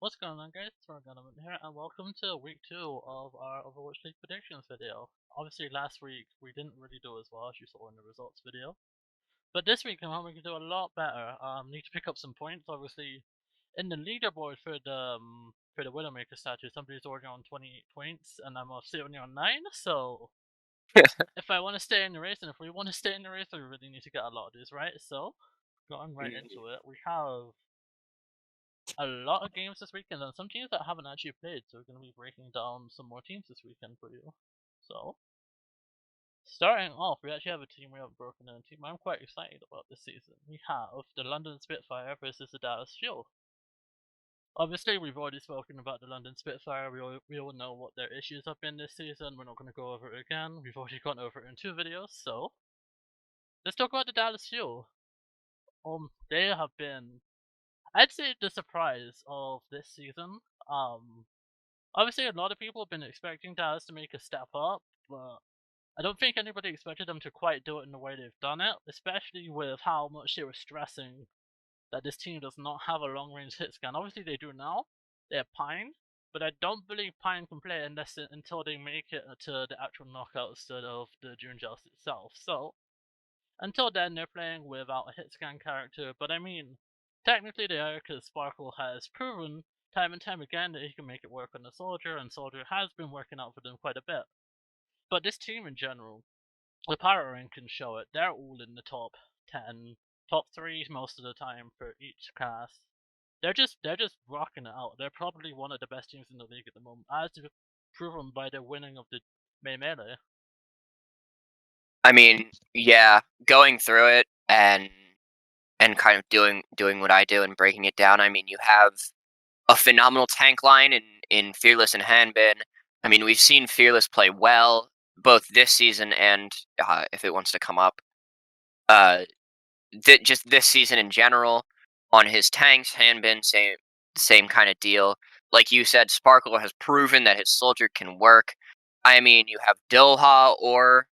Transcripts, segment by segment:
What's going on, guys? It's Morgana here, and welcome to week 2 of our Overwatch League predictions video. Obviously, last week we didn't really do as well as you saw in the results video, but this week I'm hoping we can do a lot better. Need to pick up some points. Obviously, in the leaderboard for the Widowmaker statue, somebody's already on 28 points, and I'm sitting on 9. So if I want to stay in the race, and if we want to stay in the race, we really need to get a lot of these right. So going right into it, we have a lot of games this weekend, and some teams that haven't actually played, so we're going to be breaking down some more teams this weekend for you. So, starting off, we actually have a team we haven't broken in a team I'm quite excited about this season. We have the London Spitfire versus the Dallas Fuel. Obviously, we've already spoken about the London Spitfire. We all know what their issues have been this season. We're not going to go over it again. We've already gone over it in 2 videos, so let's talk about the Dallas Fuel. They have been, I'd say, the surprise of this season. Obviously, a lot of people have been expecting Dallas to make a step up, but I don't think anybody expected them to quite do it in the way they've done it, especially with how much they were stressing that this team does not have a long-range hit scan. Obviously, they do now. They have Pine, but I don't believe Pine can play until they make it to the actual knockout instead of the June Joust itself. So, until then, they're playing without a hit scan character, but I mean, technically they are, because Sparkle has proven time and time again that he can make it work on the Soldier, and Soldier has been working out for them quite a bit. But this team in general, the power rank can show it. They're all in the top 10, top 3 most of the time for each class. They're just rocking it out. They're probably one of the best teams in the league at the moment, as proven by their winning of the May Melee. I mean, yeah, going through it and kind of doing what I do and breaking it down. I mean, you have a phenomenal tank line in Fearless and Hanbin. I mean, we've seen Fearless play well both this season and if it wants to come up, uh, just this season in general. On his tanks, Hanbin same kind of deal. Like you said, Sparkle has proven that his soldier can work. I mean, you have Doha or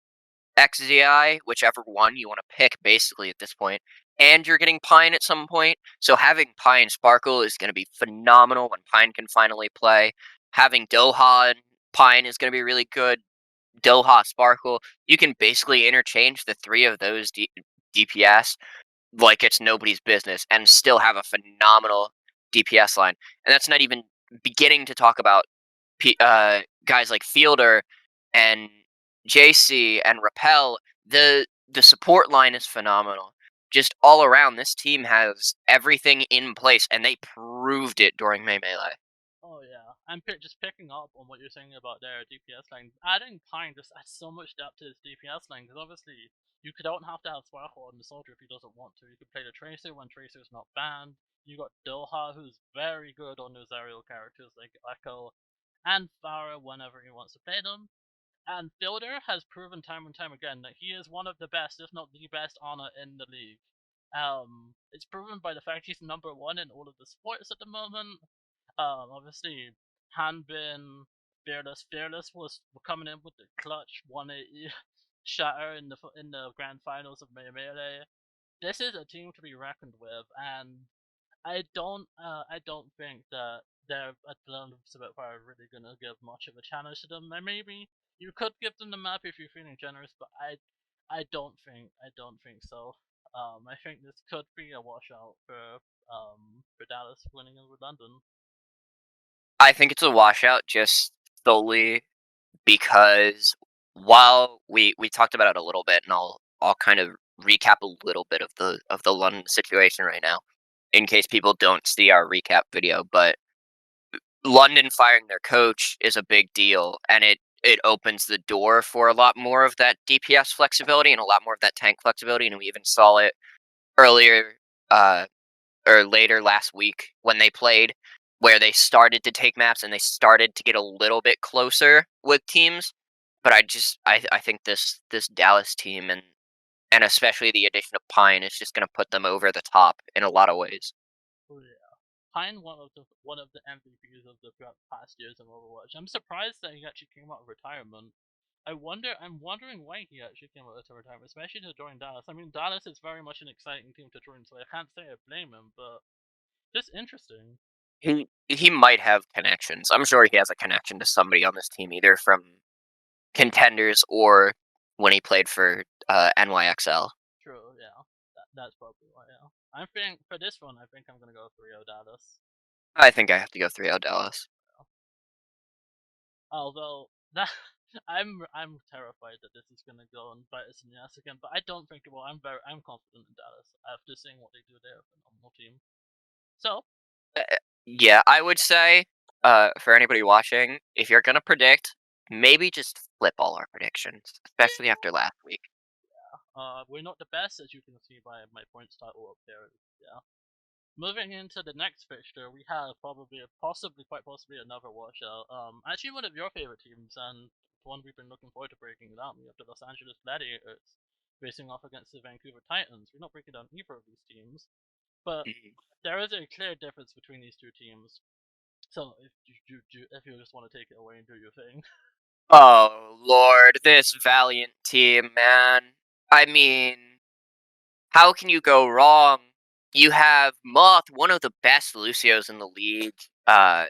XZI, whichever one you want to pick, basically at this point. And you're getting Pine at some point, so having Pine Sparkle is going to be phenomenal when Pine can finally play. Having Doha and Pine is going to be really good. Doha Sparkle, you can basically interchange the 3 of those DPS like it's nobody's business and still have a phenomenal DPS line. And that's not even beginning to talk about guys like Fielder and JC and Repel. The support line is phenomenal. Just all around, this team has everything in place, and they proved it during May Melee. Oh yeah, I'm just picking up on what you're saying about their DPS line. Adding Pine just adds so much depth to his DPS line, because obviously don't have to have Sparkle on the Soldier if he doesn't want to. You could play the Tracer when Tracer's not banned. You got Doha, who's very good on those aerial characters like Echo and Farah whenever he wants to play them. And Fielder has proven time and time again that he is one of the best, if not the best, honor in the league. It's proven by the fact he's number 1 in all of the sports at the moment. Obviously, Hanbin, Fearless was coming in with the clutch 180 shatter in the grand finals of May Melee. This is a team to be reckoned with, and I don't think that they're at the London Spitfire are really gonna give much of a challenge to them. And maybe you could give them the map if you're feeling generous, but I don't think so. I think this could be a washout for Dallas winning over London. I think it's a washout just solely because while we talked about it a little bit, and I'll kind of recap a little bit of the London situation right now, in case people don't see our recap video. But London firing their coach is a big deal, and it opens the door for a lot more of that DPS flexibility and a lot more of that tank flexibility, and we even saw it earlier uh, or later last week when they played, where they started to take maps and they started to get a little bit closer with teams. But I think this Dallas team and especially the addition of Pine is just going to put them over the top in a lot of ways. Oh yeah, Pine one of the MVPs of the past years of Overwatch. I'm surprised that he actually came out of retirement. I'm wondering why he actually came out of retirement, especially to join Dallas. I mean, Dallas is very much an exciting team to join, so I can't say I blame him, but just interesting. he might have connections. I'm sure he has a connection to somebody on this team, either from contenders or when he played for NYXL. True, yeah. That's probably why, yeah. I think for this one, I think I'm gonna go 3-0 Dallas. I think I have to go 3-0 Dallas. Although that I'm terrified that this is gonna go and bite us in the ass again, but I don't think it will. I'm confident in Dallas after seeing what they do. They're a phenomenal team. So Uh, yeah, I would say for anybody watching, if you're gonna predict, maybe just flip all our predictions, especially after last week. we're not the best, as you can see by my points title up there. Yeah. Moving into the next fixture, we have quite possibly another washout. Actually, one of your favorite teams, and one we've been looking forward to breaking down. We have the Los Angeles Gladiators facing off against the Vancouver Titans. We're not breaking down either of these teams, but Mhm. there is a clear difference between these two teams. So if you just want to take it away and do your thing. Oh Lord, this Valiant team, man. I mean, how can you go wrong? You have Moth, one of the best Lucios in the league.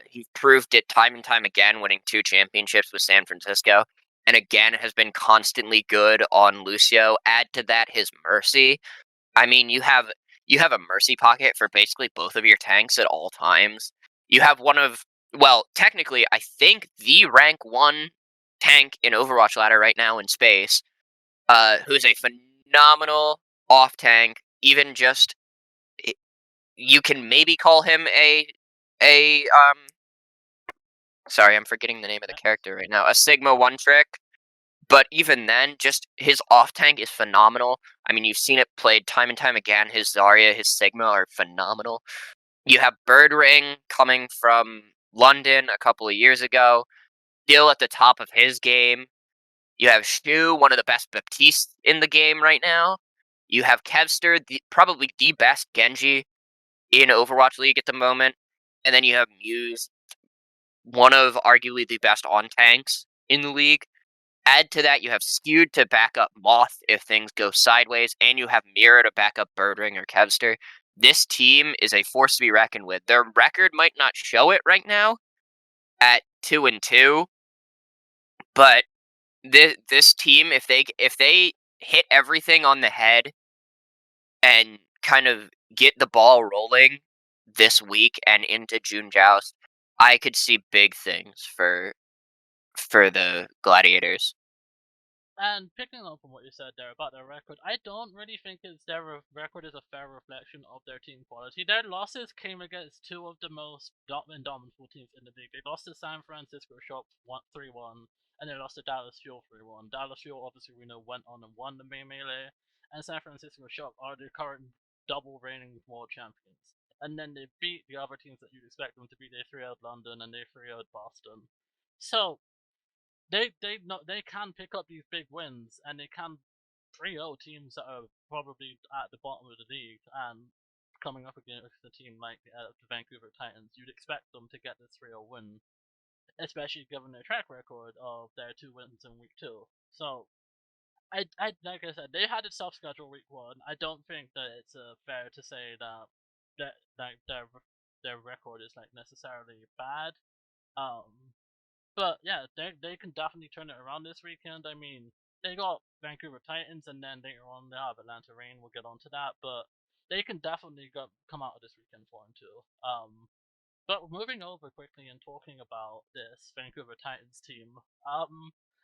He proved it time and time again, winning 2 championships with San Francisco, and again has been constantly good on Lucio. Add to that his Mercy. I mean, you have a Mercy pocket for basically both of your tanks at all times. You have one of, well, technically, I think the rank 1 tank in Overwatch ladder right now in space, who's a phenomenal off tank. Even just you can maybe call him a. Sorry, I'm forgetting the name of the Yeah. character right now. A Sigma one trick. But even then, just his off tank is phenomenal. I mean, you've seen it played time and time again. His Zarya, his Sigma are phenomenal. You have Bird Ring coming from London a couple of years ago, still at the top of his game. You have Shu, one of the best Baptistes in the game right now. You have Kevster, probably the best Genji in Overwatch League at the moment. And then you have Muse, one of arguably the best on tanks in the league. Add to that, you have Skewed to back up Moth if things go sideways, and you have Mirror to back up Birdring or Kevster. This team is a force to be reckoned with. Their record might not show it right now at 2-2, but this team, if they hit everything on the head and kind of get the ball rolling this week and into June Joust, I could see big things for the Gladiators. And picking up on what you said there about their record, I don't really think record is a fair reflection of their team quality. Their losses came against two of the most indomitable teams in the league. They lost to San Francisco Shock 3-1, and they lost to Dallas Fuel 3-1. Dallas Fuel, obviously, we know, went on and won the main melee, and San Francisco Shock are the current double reigning world champions. And then they beat the other teams that you'd expect them to beat. They 3-0'd London and they 3-0'd Boston. So they can pick up these big wins and they can 3-0 teams that are probably at the bottom of the league and coming up against a team like the Vancouver Titans. You'd expect them to get this 3-0 win, especially given their track record of their 2 wins in week 2. So I like I said, they had a soft schedule week 1. I don't think that it's fair to say that their record is like necessarily bad. Um, but yeah, they can definitely turn it around this weekend. I mean, they got Vancouver Titans, and then later on they have Atlanta Rain. We'll get onto that, but they can definitely come out of this weekend 4-2. But moving over quickly and talking about this Vancouver Titans team,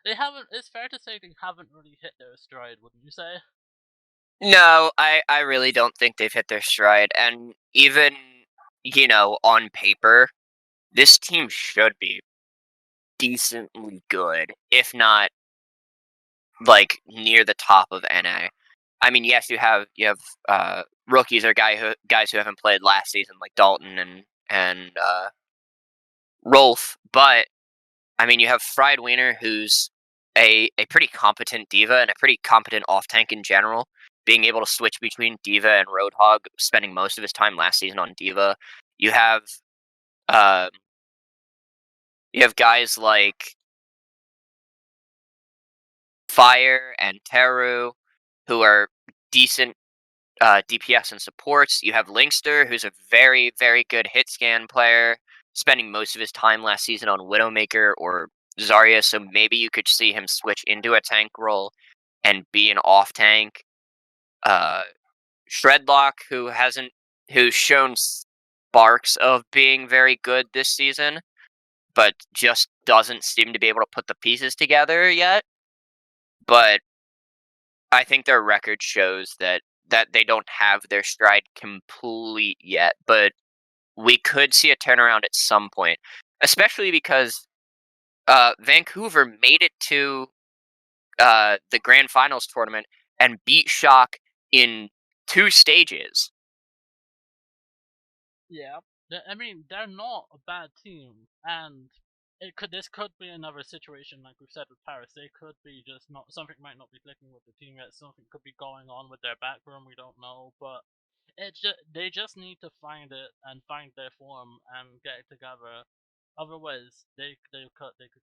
they haven't. It's fair to say they haven't really hit their stride, wouldn't you say? No, I really don't think they've hit their stride. And even, on paper, this team should be decently good, if not like near the top of NA. I mean, yes, you have rookies or guys who haven't played last season, like Dalton and Rolf, but I mean, you have Fried Wiener, who's a pretty competent diva and a pretty competent off tank in general, being able to switch between diva and Roadhog, spending most of his time last season on diva. You have uh, you have guys like Fire and Teru, who are decent DPS and supports. You have Linkster, who's a very, very good hit scan player, spending most of his time last season on Widowmaker or Zarya, so maybe you could see him switch into a tank role and be an off tank. Uh, Shredlock, who's shown sparks of being very good this season, but just doesn't seem to be able to put the pieces together yet. But I think their record shows that they don't have their stride complete yet, but we could see a turnaround at some point, especially because Vancouver made it to the grand finals tournament and beat Shock in 2 stages. Yeah, I mean they're not a bad team, and this could be another situation like we've said with Paris. They could be just not something might not be clicking with the team yet. Something could be going on with their backroom. We don't know, but they just need to find it and find their form and get it together. Otherwise, they could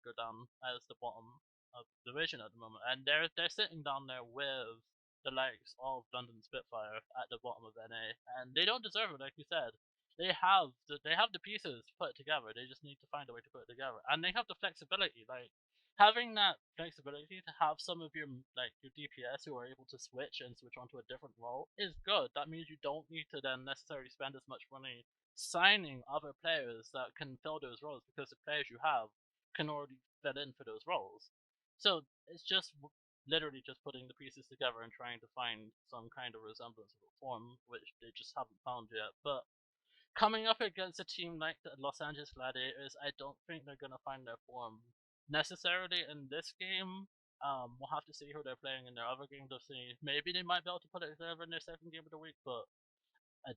go down as the bottom of the division at the moment, and they're sitting down there with the likes of London Spitfire at the bottom of NA, and they don't deserve it, like you said. They have the pieces to put it together. They just need to find a way to put it together, and they have the flexibility. Like having that flexibility to have some of your DPS who are able to switch onto a different role is good. That means you don't need to then necessarily spend as much money signing other players that can fill those roles because the players you have can already fill in for those roles. So it's just literally just putting the pieces together and trying to find some kind of resemblance of a form, which they just haven't found yet. But coming up against a team like the Los Angeles Gladiators, I don't think they're gonna find their form necessarily in this game. We'll have to see who they're playing in their other game to see. Maybe they might be able to put it together in their second game of the week, but I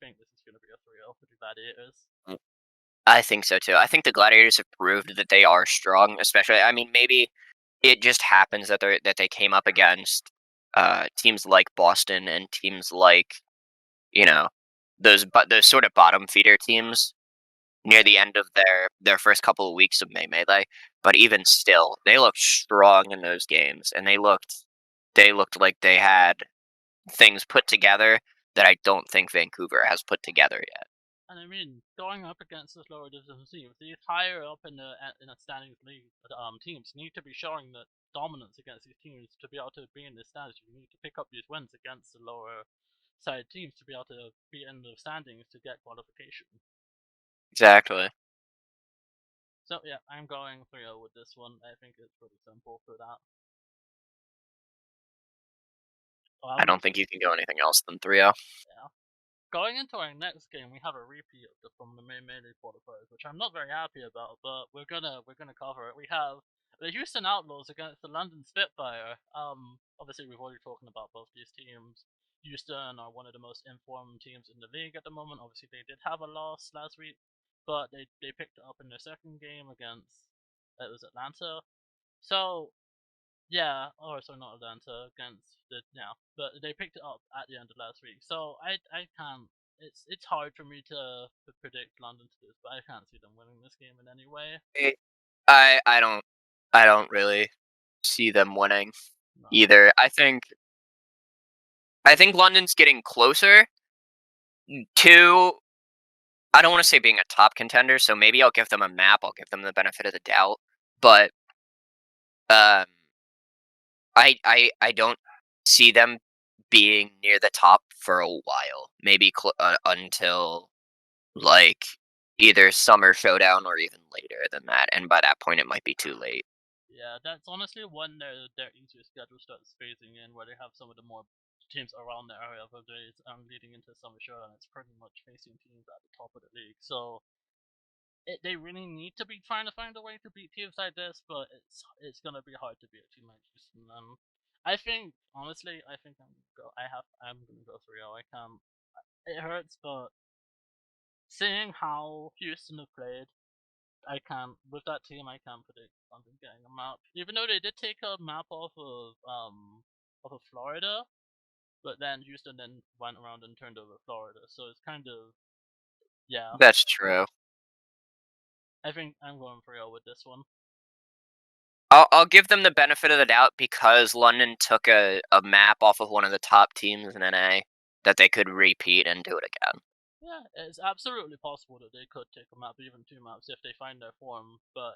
think this is gonna be a 3-0 for the Gladiators. Mm, I think so too. I think the Gladiators have proved that they are strong, especially. I mean, maybe it just happens that they came up against teams like Boston and teams like you know those sort of bottom feeder teams near the end of their first couple of weeks of May Melee. But even still, they looked strong in those games, and they looked like they had things put together that I don't think Vancouver has put together yet. And I mean, going up against this lower division teams, these higher up in the standings league teams need to be showing that dominance against these teams to be able to be in the standings. You need to pick up these wins against the lower side teams to be able to be in the standings to get qualification. Exactly. So yeah, I'm going 3-0 with this one. I think it's pretty simple for that. I Um, don't think you can go anything else than 3-0. yeah. Going into our next game, we have a repeat from the main melee qualifiers, which I'm not very happy about, but we're gonna cover it. We have the Houston Outlaws against the London Spitfire. Obviously we've already talked about both these teams. Houston are one of the most informed teams in the league at the moment. Obviously they did have a loss last week, but they picked it up in their second game against it was Atlanta. So yeah, or sorry, not Atlanta against the yeah, but they picked it up at the end of last week. So I can't. It's hard for me to predict London to this, but I can't see them winning this game in any way. Eh, I don't really see them winning No. either. I think London's getting closer to I don't want to say being a top contender, so maybe I'll give them a map, I'll give them the benefit of the doubt, but um I don't see them being near the top for a while. Maybe until like either summer showdown or even later than that, and by that point it might be too late. Yeah, that's honestly when their easier schedule starts phasing in, where they have some of the more teams around the area of the days and leading into summer showdown. It's pretty much facing teams at the top of the league. So they really need to be trying to find a way to beat teams like this, but it's gonna be hard to beat a team like Houston. I think honestly, I think I'm gonna go 3-0. I can. It hurts, but seeing how Houston have played, I can with that team I can predict something getting a map. Even though they did take a map off of Florida, but then Houston then went around and turned over Florida, so it's kind of yeah. That's true. I think I'm going 3-0 with this one. I'll give them the benefit of the doubt because London took a map off of one of the top teams in NA that they could repeat and do it again. Yeah, it's absolutely possible that they could take a map, even two maps, if they find their form. But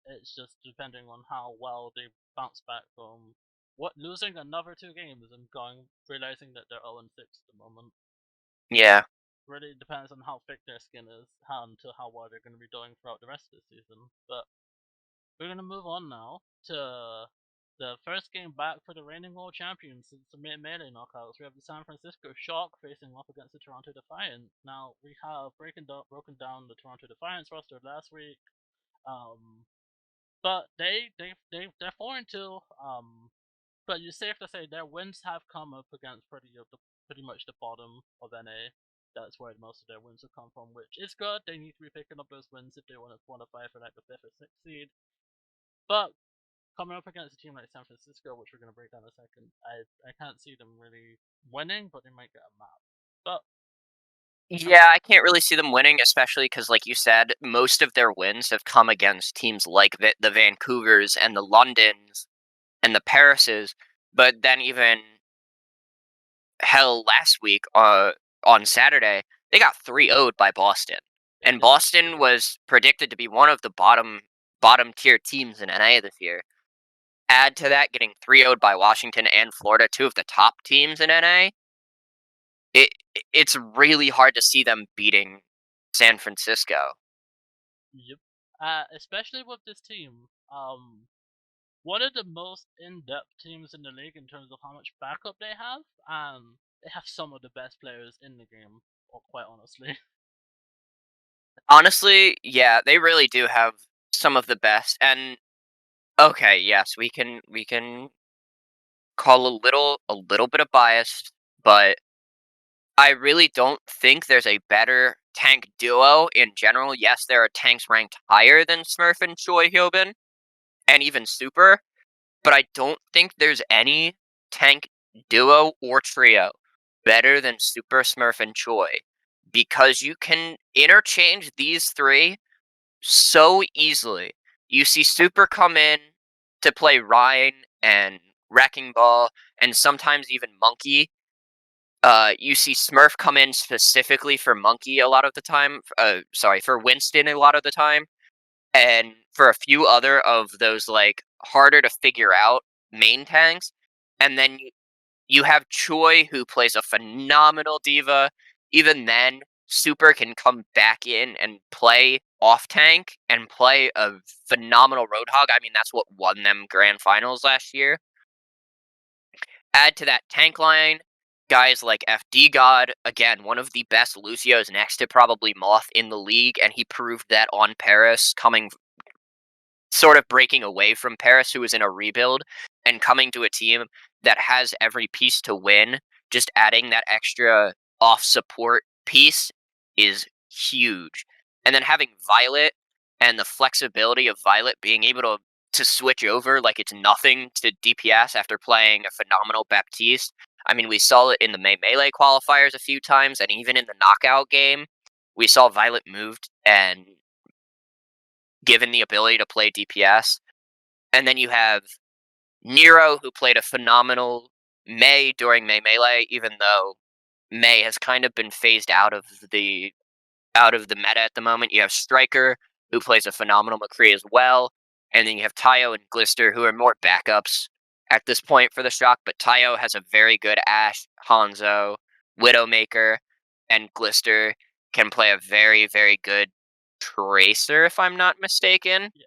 it's just depending on how well they bounce back from what losing another two games and going realizing that they're 0-6 at the moment. Yeah. Really depends on how thick their skin is and to how well they're going to be doing throughout the rest of the season. But we're going to move on now to the first game back for the reigning world champions since the melee knockouts. We have the Sanfrancisco Shock facing off against the Toronto Defiant. Now we have broken down the Toronto Defiance roster last week, but they're 4-2. But it's safe to say their wins have come up against pretty much the bottom of NA. That's where most of their wins have come from, which is good. They need to be picking up those wins if they want to qualify for like the fifth or sixth seed. But coming up against a team like San Francisco, which we're going to break down in a second, I can't see them really winning, but they might get a map. But um, Yeah, I can't really see them winning, especially because, like you said, most of their wins have come against teams like the Vancouvers and the Londons and the Parises. But then even hell, last week, on Saturday, they got 3-0'd by Boston, they and did. Boston was predicted to be one of the bottom tier teams in NA this year. Add to that getting 3-0'd by Washington and Florida, two of the top teams in NA. It it's really hard to see them beating San Francisco. Yep. Especially with this team, one of the most in-depth teams in the league in terms of how much backup they have, and they have some of the best players in the game. Or quite honestly, Honestly, yeah, they really do have some of the best. And okay, yes, we can call a little bit of bias, but I really don't think there's a better tank duo in general. Yes, there are tanks ranked higher than Smurf and Choi Hyobin, and even Super, but I don't think there's any tank duo or trio better than Super Smurf and Choi because you can interchange these three so easily. You see Super come in to play Ryan and Wrecking Ball and sometimes even Monkey. You see Smurf come in specifically for Monkey a lot of the time. Sorry, for Winston a lot of the time, and for a few other of those like harder to figure out main tanks. And then you have Choi who plays a phenomenal diva. Even then, Super can come back in and play off tank and play a phenomenal Roadhog. I mean, that's what won them grand finals last year. Add to that tank line guys like FD God, again, one of the best Lucios next to probably Moth in the league, and he proved that on Paris, coming sort of breaking away from Paris, who was in a rebuild, and coming to a team that has every piece to win. Just adding that extra off support piece is huge. And then having Violet and the flexibility of Violet being able to switch over like it's nothing to DPS after playing a phenomenal Baptiste. I mean, we saw it in the Melee qualifiers a few times, and even in the knockout game, we saw Violet moved and given the ability to play DPS. And then you have Nero, who played a phenomenal May during May Melee, even though May has kind of been phased out of the meta at the moment. You have Striker, who plays a phenomenal McCree as well, and then you have Tayo and Glister, who are more backups at this point for the Shock. But Tayo has a very good Ashe, Hanzo, Widowmaker, and Glister can play a very, very good Tracer, if I'm not mistaken, yes.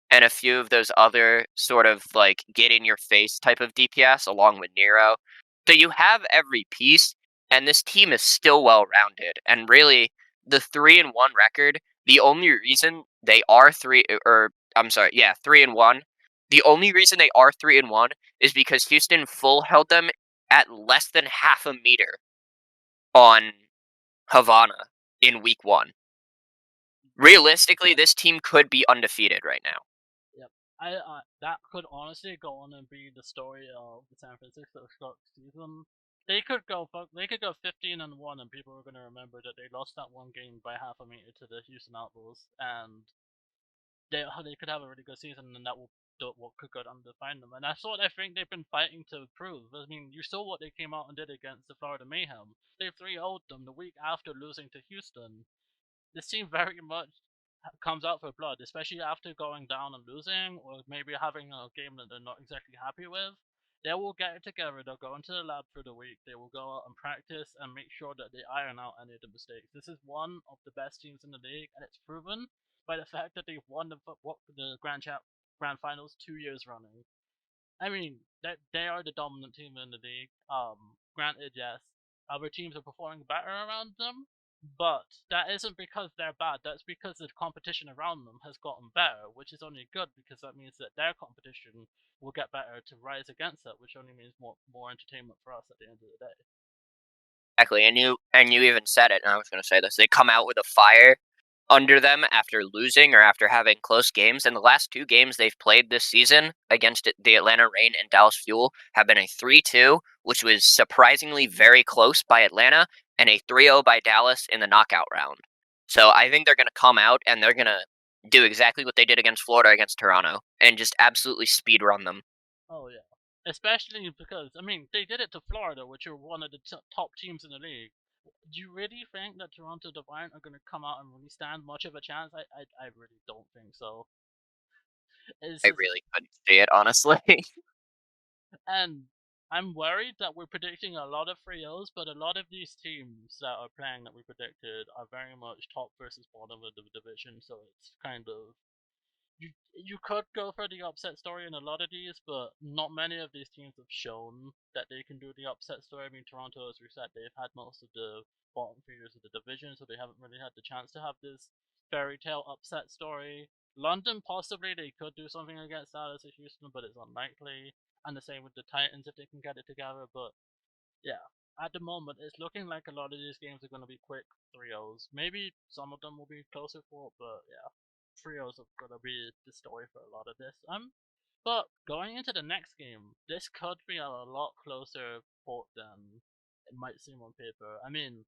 and a few of those other sort of like get in your face type of DPS along with Nero. So you have every piece, and this team is still well rounded. And really, the 3-1 record, the only reason they are or I'm sorry, yeah, 3-1. The only reason they are 3-1 is because Houston full held them at less than half a meter on Havana in week one. Realistically, this team could be undefeated right now. Yep. That could honestly go on and be the story of the San Francisco Shock season. They could go 15-1, and people are gonna remember that they lost that one game by half a meter to the Houston Outlaws, and they could have a really good season, and that will what could go down to find them, and that's what I think they've been fighting to prove. I mean, you saw what they came out and did against the Florida Mayhem. They 3-0'd them the week after losing to Houston. This team very much comes out for blood, especially after going down and losing, or maybe having a game that they're not exactly happy with. They will get it together. They'll go into the lab for the week. They will go out and practice and make sure that they iron out any of the mistakes. This is one of the best teams in the league, and it's proven by the fact that they've won the Grand Finals 2 years running. I mean, they are the dominant team in the league. Granted, yes, other teams are performing better around them, but that isn't because they're bad. That's because the competition around them has gotten better, which is only good because that means that their competition will get better to rise against it, which only means more entertainment for us at the end of the day. Exactly, and you even said it, and I was gonna say this. They come out with a fire under them after losing or after having close games, and the last 2 games they've played this season against the Atlanta Reign and Dallas Fuel have been a 3-2, which was surprisingly very close by Atlanta, and a 3-0 by Dallas in the knockout round. So I think they're gonna come out and they're gonna do exactly what they did against Florida against Toronto, and just absolutely speed run them. Oh yeah, especially because I mean they did it to Florida, which are one of the top teams in the league. Do you really think that Toronto Defiant are going to come out and really stand much of a chance? I really don't think so. It's I just, really couldn't see it, honestly. and I'm worried that we're predicting a lot of 3-0s, but a lot of these teams that are playing that we predicted are very much top versus bottom of the division, so it's kind of you could go for the upset story in a lot of these, but not many of these teams have shown that they can do the upset story. I mean, Toronto, as we said, they've had most of the bottom feeders of the division, so they haven't really had the chance to have this fairy tale upset story. London, possibly they could do something against Dallas or Houston, but it's unlikely. And the same with the Titans if they can get it together. But yeah, at the moment, it's looking like a lot of these games are going to be quick 3-0s. Maybe some of them will be closer for, but yeah, 3-0s are going to be the story for a lot of this. But going into the next game, this could be a lot closer fought than it might seem on paper. I mean,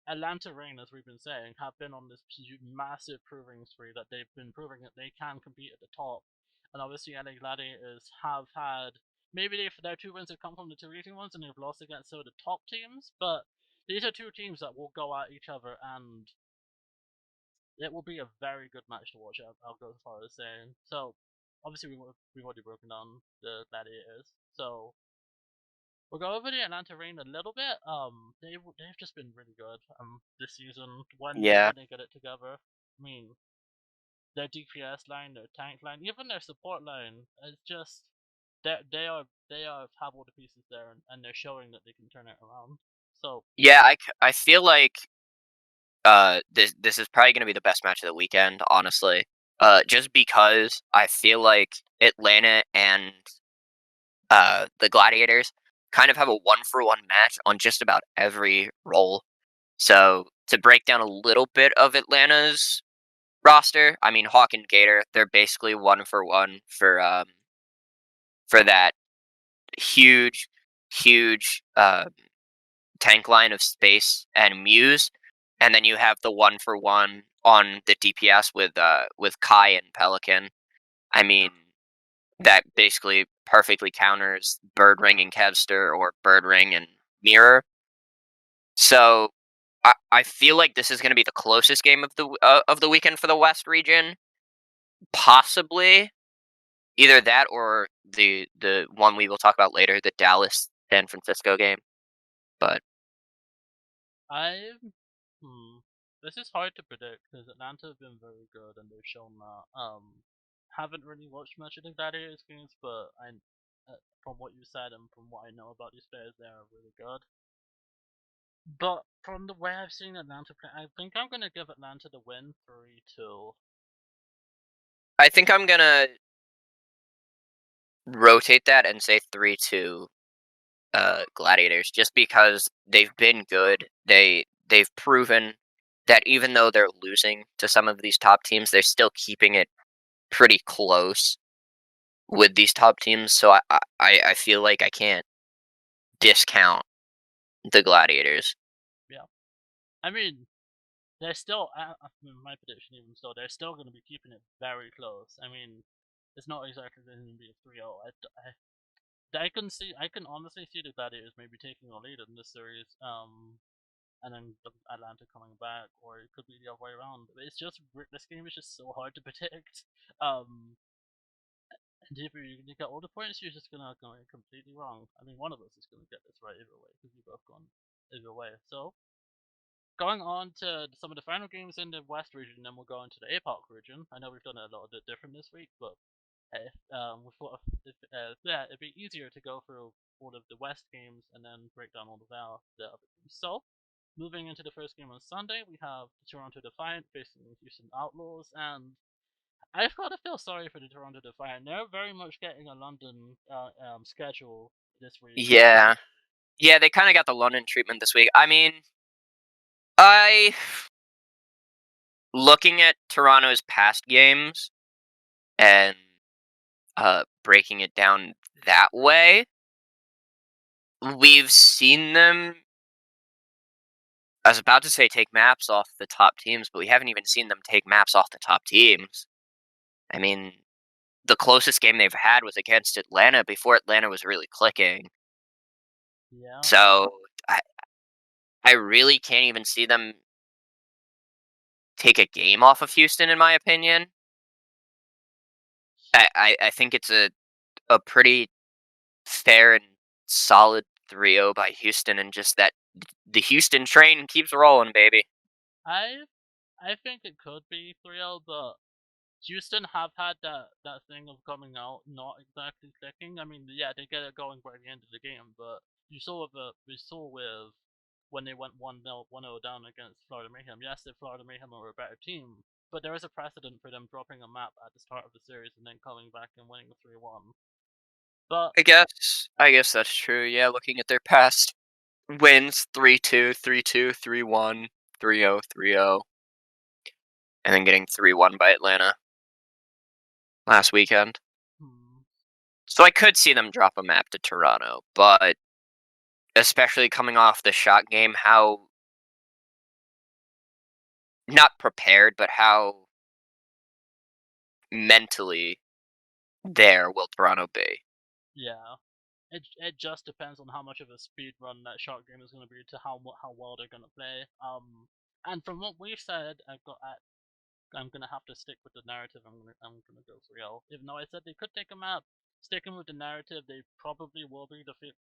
Atlanta Reign, as we've been saying, have been on this massive proving spree that they've been proving that they can compete at the top. And obviously, LA Gladiators have had maybe their 2 wins have come from the 2 easy ones and they've lost against some of the top teams, but these are 2 teams that will go at each other and it will be a very good match to watch. I'll go as far as saying. So, obviously, we've already broken down the Gladiators. So, we'll go over the Atlanta Reign a little bit. They've just been really good this season Yeah. when they get it together. I mean, their DPS line, their tank line, even their support line. It's just they are have all the pieces there, and they're showing that they can turn it around. So Yeah, I feel like this is probably gonna be the best match of the weekend, honestly. Just because I feel like Atlanta and the Gladiators kind of have a one for one match on just about every role. So to break down a little bit of Atlanta's roster, I mean Hawk and Gator, they're basically one for that huge, huge tank line of Space and Muse, and then you have the one for one on the DPS with Kai and Pelican. I mean, that basically perfectly counters Birdring and Kevster or Birdring and Mirror. So I feel like this is going to be the closest game of the weekend for the West region. Possibly either that or the one we will talk about later, the Dallas San Francisco game. But I hmm, this is hard to predict because Atlanta have been very good and they've shown that. Haven't really watched much of the Gladiators games, but from what you said and from what I know about these players, they are really good. But from the way I've seen Atlanta play, I think I'm gonna give Atlanta the win 3-2. I think I'm gonna rotate that and say 3-2 Gladiators, just because they've been good. They've proven that even though they're losing to some of these top teams, they're still keeping it pretty close with these top teams. So I feel like I can't discount the Gladiators. Yeah, I mean they're still. I mean, my prediction even so, they're still gonna be keeping it very close. I mean, it's not exactly going to be a 3-0. I can honestly see the Gladiators maybe taking a lead in this series, and then Atlanta coming back, or it could be the other way around. But it's just this game is just so hard to predict. Um, and if you get all the points, you're just gonna go completely wrong. I mean, one of us is gonna get this right either way because we both gone either way. So going on to some of the final games in the West region, then we'll go into the APAC region. I know we've done it a little bit different this week, but hey, we thought yeah, it'd be easier to go through all of the West games and then break down all of the other games. So, moving into the first game on Sunday, we have the Toronto Defiant facing the Houston Outlaws, and I've got to feel sorry for the Toronto Defiant. They're very much getting a London schedule this week. Yeah. Yeah, they kind of got the London treatment this week. I mean, I looking at Toronto's past games and breaking it down that way, we've seen them. I was about to say take maps off the top teams, but we haven't even seen them take maps off the top teams. I mean, the closest game they've had was against Atlanta before Atlanta was really clicking. Yeah, So I, I really can't even see them take a game off of Houston, in my opinion. I think it's a pretty fair and solid 3-0 by Houston, and just that the Houston train keeps rolling, baby. I I think it could be 3-0, but Houston have had that thing of coming out not exactly clicking. I mean, yeah, they get it going by the end of the game, but we saw with when they went 1-0 1-0 down against Florida Mayhem. Yes, the Florida Mayhem were a better team, but there is a precedent for them dropping a map at the start of the series and then coming back and winning 3-1. But I guess that's true. Yeah, looking at their past wins, 3-2, 3-2, 3-1, 3-0, 3-0, and then getting 3-1 by Atlanta last weekend. hmm, So I could see them drop a map to Toronto, but especially coming off the shot game, how not prepared, but how mentally there will Toronto be? yeah, it just depends on how much of a speed run that shot game is going to be to how well they're going to play. And from what we've said, I'm gonna have to stick with the narrative. I'm gonna go for real. Even though I said they could take a map, sticking with the narrative, they probably will be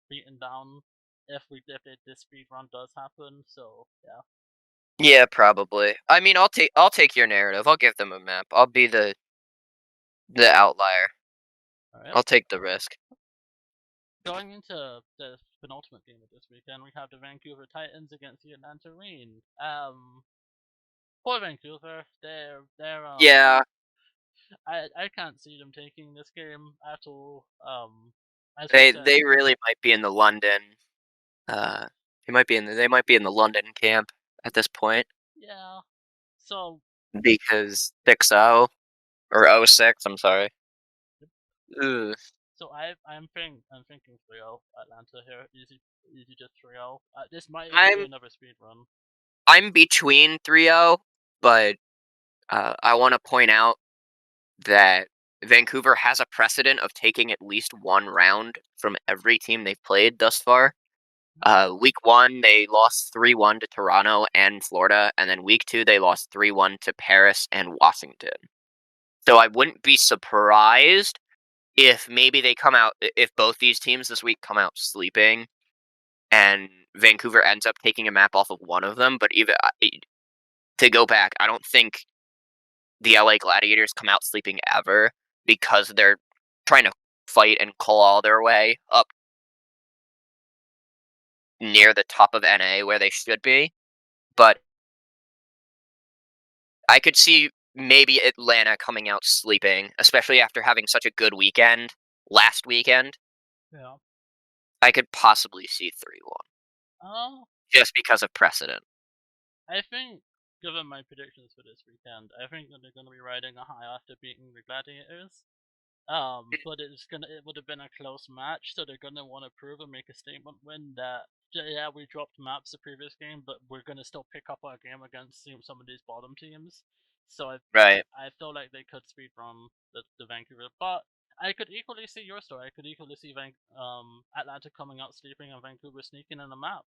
beaten down if this speed run does happen. So yeah. Yeah, probably. I mean, I'll take your narrative. I'll give them a map. I'll be the outlier. All right. I'll take the risk. Going into the penultimate game of this weekend, we have the Vancouver Titans against the Atlanta Reign. Poor Vancouver. They're. Yeah, I can't see them taking this game at all. As we they said, they really might be in the London. Uh, they might be in the London camp at this point yeah. So because 6-0 or 0-6. I'm sorry. Ugh. So I'm thinking 3-0 Atlanta here. Easy just 3-0. This might even be I'm another speed run. I'm between 3-0, but I want to point out that Vancouver has a precedent of taking at least one round from every team they've played thus far. Week 1, they lost 3-1 to Toronto and Florida, and then week 2, they lost 3-1 to Paris and Washington. So I wouldn't be surprised if maybe if both these teams this week come out sleeping and Vancouver ends up taking a map off of one of them. But even to go back, I don't think the LA Gladiators come out sleeping ever because they're trying to fight and claw their way up near the top of NA where they should be. But I could see maybe Atlanta coming out sleeping, especially after having such a good weekend last weekend. Yeah. I could possibly see 3-1 Uh, just because of precedent. I think given my predictions for this weekend, I think that they're gonna be riding a high after beating the Gladiators. But it would have been a close match, so they're gonna want to prove and make a statement win that yeah, we dropped maps the previous game, but we're gonna still pick up our game against some of these bottom teams. So Right. I feel like they could speed from the Vancouver, but I could equally see your story. I could equally see Atlanta coming out sleeping and Vancouver sneaking in the map.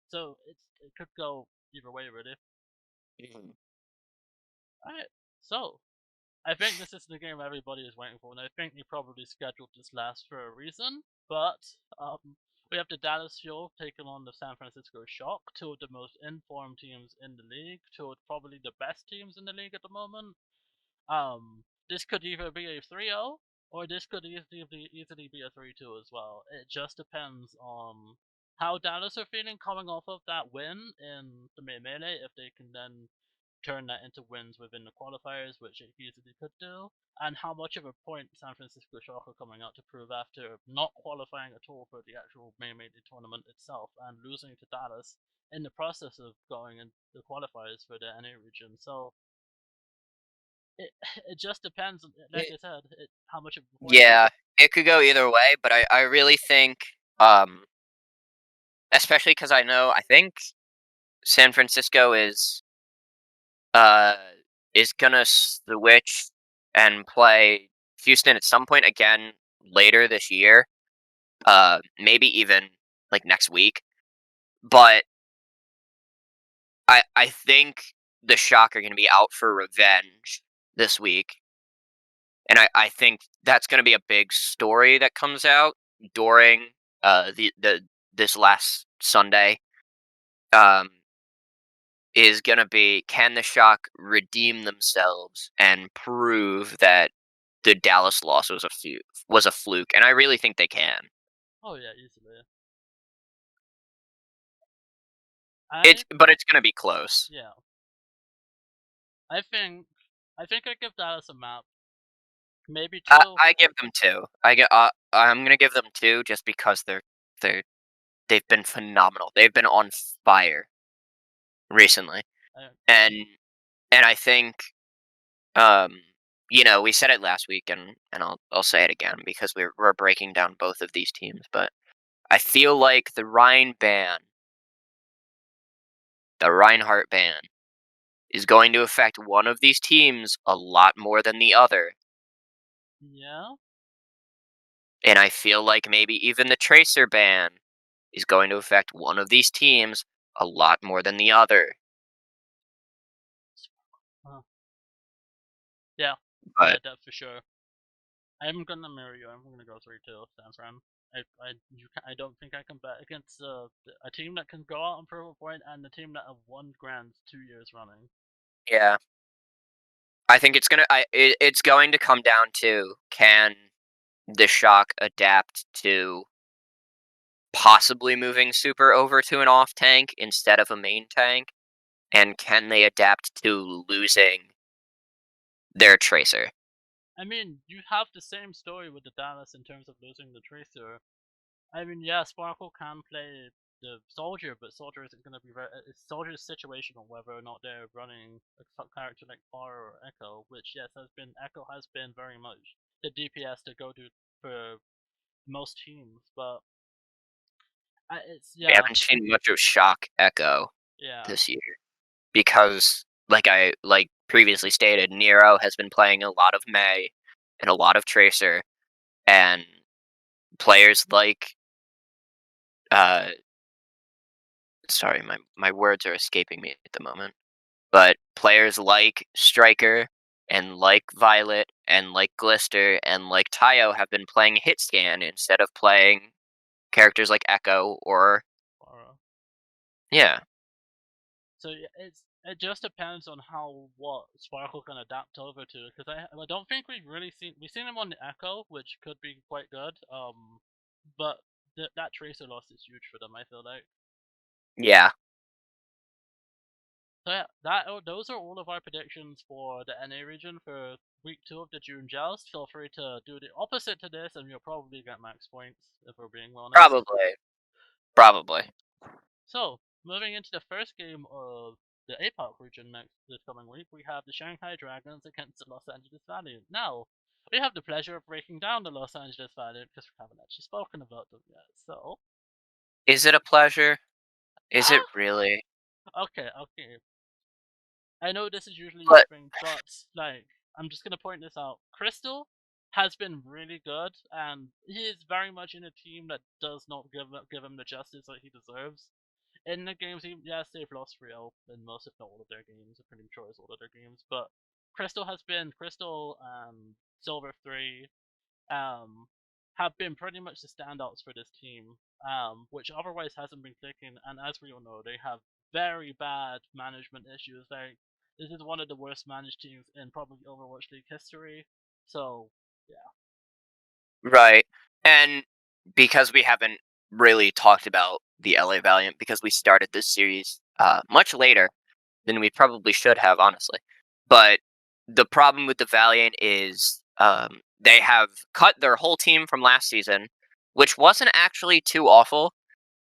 So it could go either way, really. Mhm. All right. So I think this is the game everybody is waiting for, and I think they probably scheduled this last for a reason. But we have the Dallas Fuel taking on the San Francisco Shock, two of the most informed teams in the league, two of probably the best teams in the league at the moment. This could either be a 3-0 or this could easily be a 3-2 as well. It just depends on how Dallas are feeling coming off of that win in the melee, if they can then turn that into wins within the qualifiers, which it easily could do, and how much of a point San Francisco Shock are coming out to prove after not qualifying at all for the actual main tournament itself and losing to Dallas in the process of going in the qualifiers for the NA region. So it it just depends, like It, I said, how much of a point. yeah, it could go either way, but I really think, um, especially because I think San Francisco uh is gonna switch and play Houston at some point again later this year. Maybe even like next week. But I think the Shock are gonna be out for revenge this week. And I think that's gonna be a big story that comes out during the this last Sunday. Um, is gonna be, can the Shock redeem themselves and prove that the Dallas loss was a fluke? And I really think they can. Oh yeah, easily. It's I but it's gonna be close. Yeah, I think I give Dallas a map, maybe two. I give them 2. I'm gonna give them 2 just because they're they've been phenomenal. They've been on fire recently. I, And I think, um, we said it last week, and I'll say it again because we're breaking down both of these teams, but I feel like the Reinhardt ban, is going to affect one of these teams a lot more than the other, yeah. and I feel like maybe even the Tracer ban is going to affect one of these teams a lot more than the other. Uh, yeah, yeah, But that for sure. I'm gonna mirror you. I'm gonna go 3-2, San Fran. I don't think I can bet against a team that can go out and prove a point and the team that have won Grand 2 years running. yeah, I think it's going to come down to, can the Shock adapt to possibly moving Super over to an off tank instead of a main tank, and can they adapt to losing their Tracer? I mean, you have the same story with the Dallas in terms of losing the Tracer. I mean, yeah, Sparkle can play the Soldier, but Soldier isn't going to be very. It's Soldier's situational whether or not they're running a character like Bar or Echo, which yes Echo has been very much the DPS to go to for most teams, but it's We yeah, haven't seen much of Shock Echo yeah. this year because, like previously stated, Nero has been playing a lot of May and a lot of Tracer, and players like uh sorry, my words are escaping me at the moment. But players like Striker and like Violet and like Glister and like Tayo have been playing Hitscan instead of playing characters like Echo or, Or, yeah, so yeah, it just depends on how what Sparkle can adapt over to. Because I don't think we've seen him on the Echo, which could be quite good. But that Tracer loss is huge for them. I feel like. yeah, So yeah, those are all of our predictions for the NA region for week 2 of the June Joust. Feel free to do the opposite to this, and you'll probably get max points if we're being honest. probably, probably. So moving into the first game of the APAC region this coming week, we have the Shanghai Dragons against the Los Angeles Valiant. Now, we have the pleasure of breaking down the Los Angeles Valiant because we haven't actually spoken about them yet. So, Is it a pleasure? Is it ah, really? okay, okay. I know this is usually your But thing, but like I'm just gonna point this out. Crystal has been really good, and he is very much in a team that does not give him the justice that he deserves. In the games, yes, they've lost 3-0 in most, if not all, of their games. I'm pretty sure it's all of their games, but Crystal, Silver 3, um, have been pretty much the standouts for this team, which otherwise hasn't been clicking. And as we all know, they have very bad management issues. Like this is one of the worst managed teams in probably Overwatch League history. So yeah, right, and because we haven't really talked about the LA Valiant because we started this series much later than we probably should have, honestly. But the problem with the Valiant is they have cut their whole team from last season, which wasn't actually too awful,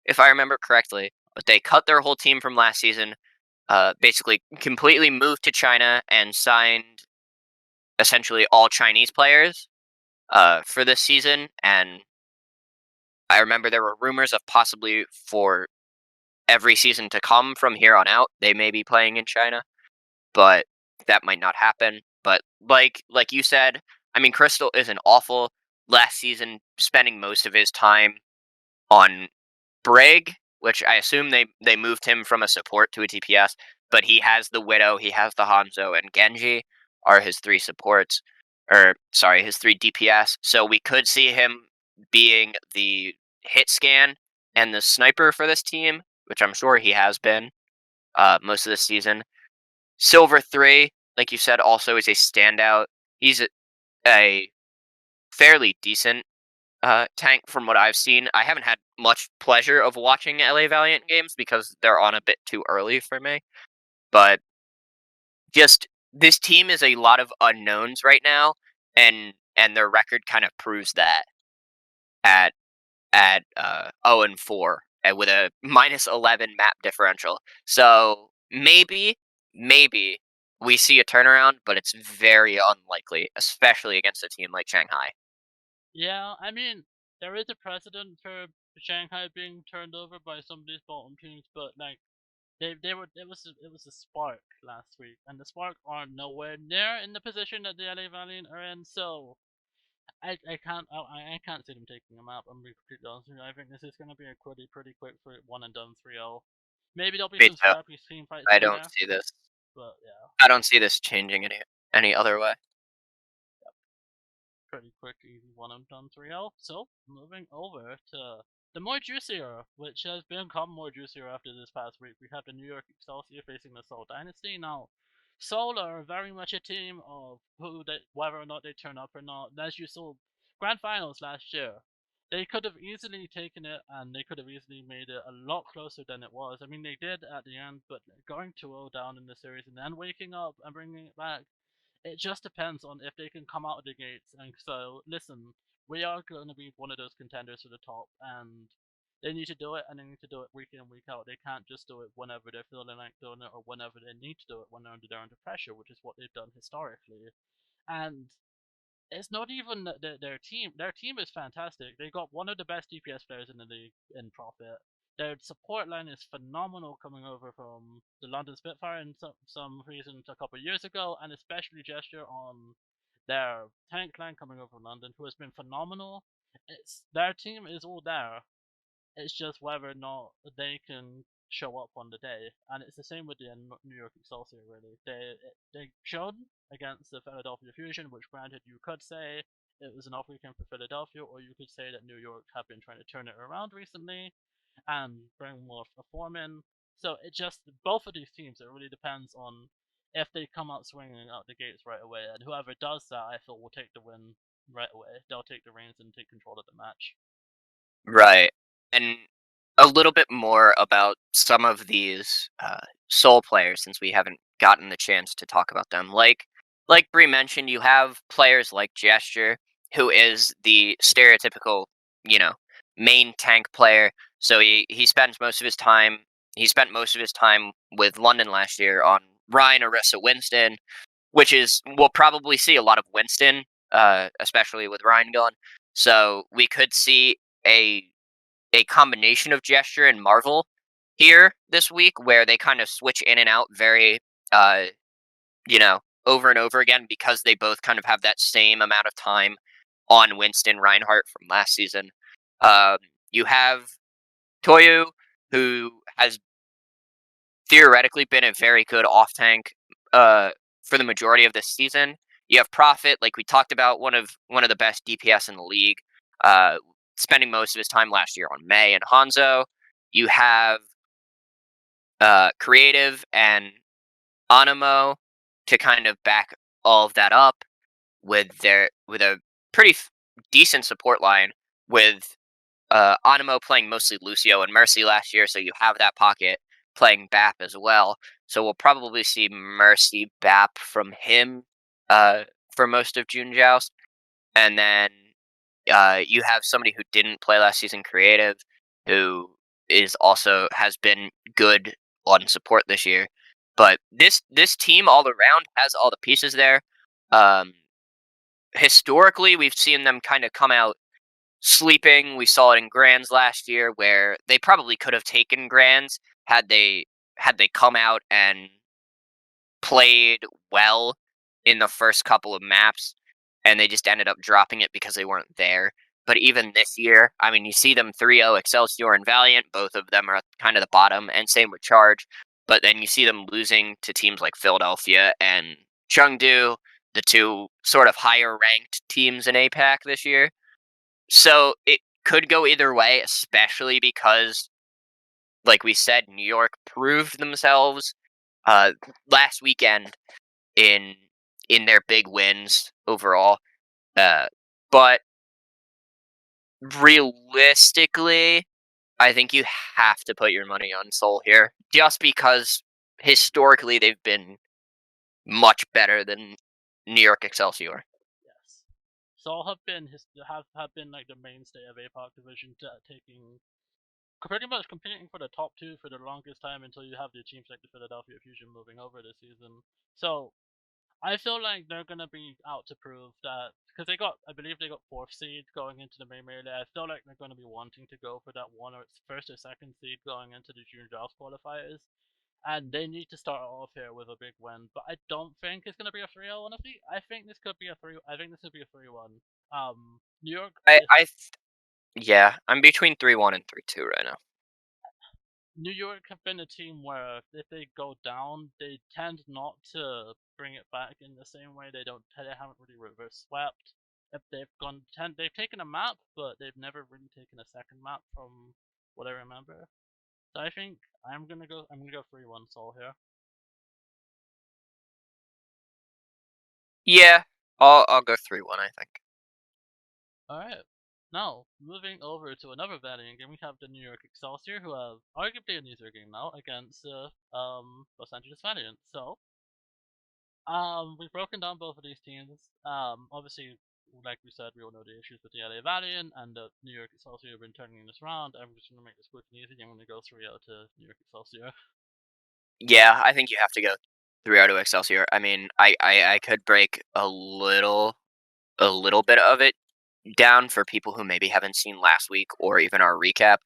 if I remember correctly. But they cut their whole team from last season, basically completely moved to China and signed essentially all Chinese players for this season. And I remember there were rumors of possibly for every season to come from here on out, they may be playing in China, but that might not happen. But like you said, I mean, Crystal isn't awful. Last season, spending most of his time on Brig, which I assume they moved him from a support to a DPS, but he has the Widow, he has the Hanzo, and Genji are his three supports, or sorry, his three DPS. So we could see him being the hit scan and the sniper for this team, which I'm sure he has been most of the season. Silver 3, like you said, also is a standout. He's a fairly decent tank from what I've seen. I haven't had much pleasure of watching LA Valiant games because they're on a bit too early for me. But just this team is a lot of unknowns right now, and their record kind of proves that at 0-4 and with a -11 map differential. So maybe we see a turnaround, but it's very unlikely, especially against a team like Shanghai. yeah. I mean, there is a precedent for Shanghai being turned over by some of these bottom teams, but like they were it was a Spark last week, and the Spark are nowhere near in the position that the LA Valiant are in. So I can't see them taking them out. I'm being completely honest with you. I think this is gonna be a pretty quick for one and done 3-0. Maybe there'll be Me some too. scrappy team fights I in don't there, see this. but yeah. I don't see this changing any other way. Pretty quick, easy one and done 3-0. So, moving over to the more juicier, which has become more juicier after this past week. We have the New York Excelsior facing the Seoul Dynasty. Now, Seoul are very much a team of whether or not they turn up or not. As you saw, grand finals last year, they could have easily taken it and they could have easily made it a lot closer than it was. I mean, they did at the end, but going 2-0 down in the series and then waking up and bringing it back, it just depends on if they can come out of the gates and so listen, we are going to be one of those contenders for the top, and they need to do it, and they need to do it week in week out. They can't just do it whenever they're feeling like doing it or whenever they need to do it when they're under pressure, which is what they've done historically. And it's not even their team. Their team is fantastic. They got one of the best DPS players in the league in Profit. Their support line is phenomenal, coming over from the London Spitfire in some reasons a couple of years ago, and especially Gesture on their tank line coming over from London, who has been phenomenal. It's their team is all there. It's just whether or not they can show up on the day, and it's the same with the New York Excelsior. Really, they showed against the Philadelphia Fusion, which granted you could say it was an off weekend for Philadelphia, or you could say that New York have been trying to turn it around recently and bring more of a form in. So it just both of these teams. It really depends on if they come out swinging out the gates right away, and whoever does that, I feel will take the win right away. They'll take the reins and take control of the match. Right. And a little bit more about some of these soul players since we haven't gotten the chance to talk about them. Like Bree mentioned, you have players like Gesture, who is the stereotypical, you know, main tank player. So he spent most of his time with London last year on Ryan, Orisa, Winston, which is we'll probably see a lot of Winston, especially with Ryan gone. So we could see a a combination of Gesture and Marvel here this week, where they kind of switch in and out very you know, over and over again because they both kind of have that same amount of time on Winston Reinhardt from last season. Um, you have Toyu, who has theoretically been a very good off tank uh, for the majority of this season. You have Profit, like we talked about, one of the best DPS in the league, uh, spending most of his time last year on Mei and Hanzo. You have Creative and Animo to kind of back all of that up with a pretty decent support line with Animo playing mostly Lucio and Mercy last year, so you have that pocket playing BAP as well. So we'll probably see Mercy BAP from him uh, for most of June Joust. And then you have somebody who didn't play last season, Creative, who is also has been good on support this year. But this team all around has all the pieces there. Um, Historically, we've seen them kind of come out sleeping. We saw it in Grands last year, where they probably could have taken Grands had they come out and played well in the first couple of maps, and they just ended up dropping it because they weren't there. But even this year, I mean, you see them 3-0 Excelsior and Valiant. Both of them are kind of the bottom, and same with Charge. But then you see them losing to teams like Philadelphia and Chengdu, the two sort of higher ranked teams in APAC this year. So it could go either way, especially because, like we said, New York proved themselves uh, last weekend in in their big wins overall. Uh, but realistically, I think you have to put your money on Seoul here, just because historically they've been much better than New York Excelsior. Yes. Seoul have been like the mainstay of APAC division, taking pretty much competing for the top two for the longest time until you have the teams like the Philadelphia Fusion moving over this season. So I feel like they're gonna be out to prove that because I believe they got fourth seed going into the main melee. I feel like they're gonna be wanting to go for that one or first or second seed going into the June Joust qualifiers, and they need to start off here with a big win. But I don't think it's gonna be a 3-0 honestly. I think this could be a three. I think this could be a 3-1. New York I, is I, yeah, I'm between 3-1 and 3-2 right now. New York have been a team where if they go down, they tend not to bring it back in the same way. They haven't really reverse swept. If they've taken a map, but they've never really taken a second map from what I remember. So I think I'm gonna go 3-1 Soul here. Yeah, I'll go 3-1. I think. All right. Now moving over to another Valiant game, we have the New York Excelsior, who have arguably an easier game now against Los Angeles Valiant. So we've broken down both of these teams. Obviously, like we said, we all know the issues with the LA Valiant and the New York Excelsior have been turning this around. I'm just gonna make this quick and easy. I'm gonna go 3-0 to New York Excelsior. Yeah, I think you have to go 3-0 to Excelsior. I mean, I could break a little bit of it down for people who maybe haven't seen last week or even our recap,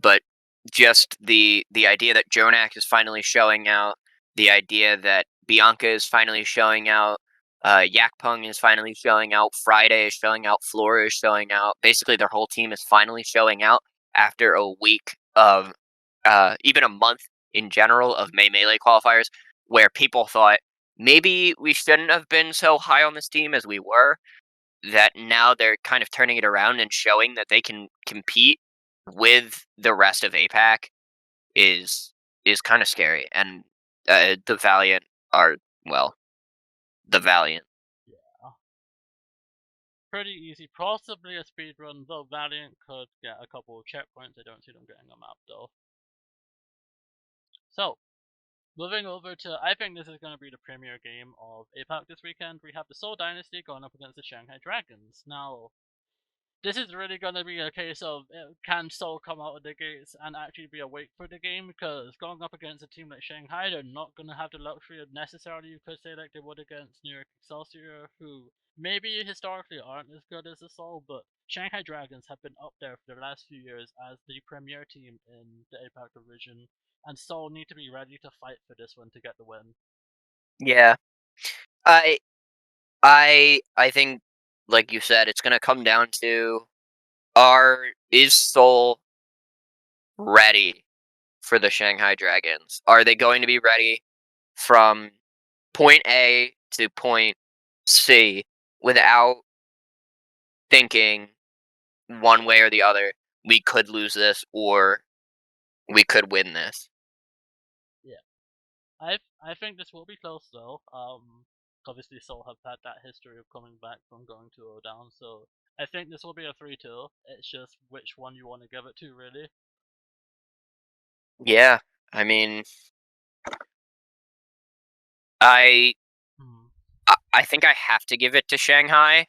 but just the idea that Jonak is finally showing out, the idea that Bianca is finally showing out, Yakpung is finally showing out, Friday is showing out, Flora is showing out. Basically, their whole team is finally showing out after a week of, even a month in general of May Melee qualifiers, where people thought maybe we shouldn't have been so high on this team as we were, that now they're kind of turning it around and showing that they can compete with the rest of APAC is kind of scary. And the Valiant are, well, the Valiant. Yeah, pretty easy. Possibly a speed run, though Valiant could get a couple of checkpoints. I don't see them getting a map though. So moving over to, I think this is going to be the premier game of APAC this weekend. We have the Seoul Dynasty going up against the Shanghai Dragons. Now, this is really going to be a case of can Seoul come out of the gates and actually be awake for the game? Because going up against a team like Shanghai, they're not going to have the luxury of necessarily, you could say, like they would against New York Excelsior, who maybe historically aren't as good as the Seoul, but Shanghai Dragons have been up there for the last few years as the premier team in the APAC division, and Seoul need to be ready to fight for this one to get the win. Yeah. I I think, like you said, it's gonna come down to is Seoul ready for the Shanghai Dragons? Are they going to be ready from point A to point C without thinking one way or the other, we could lose this or we could win this? Yeah. I think this will be close though. Obviously Seoul have had that history of coming back from going 2-0 down, so I think this will be a 3-2. It's just which one you want to give it to, really. Yeah, I mean, I Hmm. I think I have to give it to Shanghai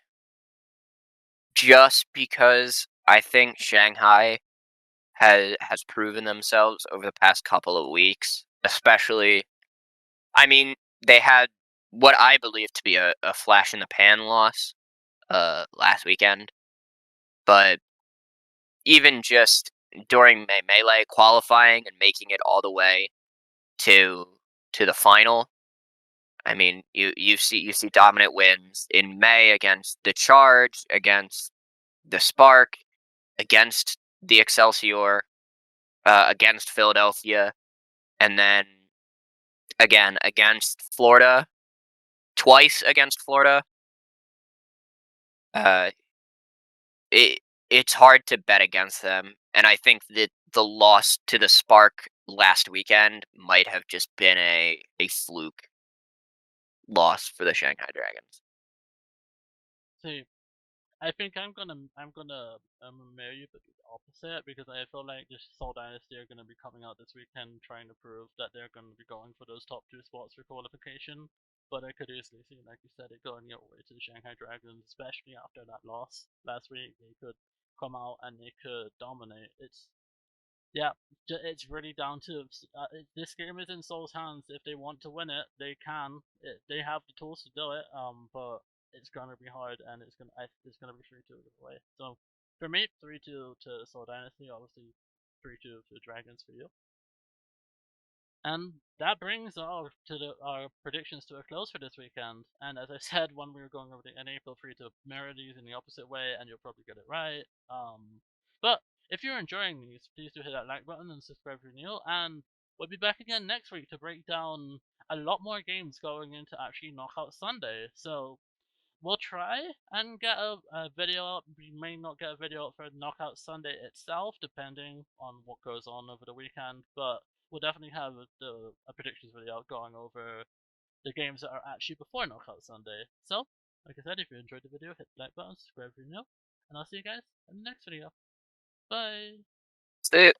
just because I think Shanghai has proven themselves over the past couple of weeks, especially. I mean, they had what I believe to be a flash in the pan loss last weekend, but even just during melee qualifying and making it all the way to the final. I mean, you see dominant wins in May against the Charge, against the Spark, against the Excelsior, against Philadelphia, and then again against Florida, twice against Florida. Uh, it it's hard to bet against them, and I think that the loss to the Spark last weekend might have just been a fluke loss for the Shanghai Dragons. See, I think I'm gonna marry you, but do the opposite because I feel like the Seoul Dynasty are gonna be coming out this weekend trying to prove that they're gonna be going for those top two spots for qualification. But I could easily see, like you said, it going your way to the Shanghai Dragons, especially after that loss last week. They could come out and they could dominate. Yeah, it's really down to this game is in Seoul's hands. If they want to win it, they can. They have the tools to do it. But it's gonna be hard, and it's gonna be 3-2 either way. So for me, 3-2 to Seoul Dynasty. Obviously, 3-2 to Dragons for you. And that brings our predictions to a close for this weekend. And as I said when we were going over the NA, feel free to mirror these in the opposite way, and you'll probably get it right. But if you're enjoying these, please do hit that like button and subscribe if you're new. And we'll be back again next week to break down a lot more games going into actually Knockout Sunday. So we'll try and get a video out. We may not get a video out for Knockout Sunday itself, depending on what goes on over the weekend, but we'll definitely have a predictions video out going over the games that are actually before Knockout Sunday. So, like I said, if you enjoyed the video, hit the like button, subscribe if you're new, and I'll see you guys in the next video. Bye! See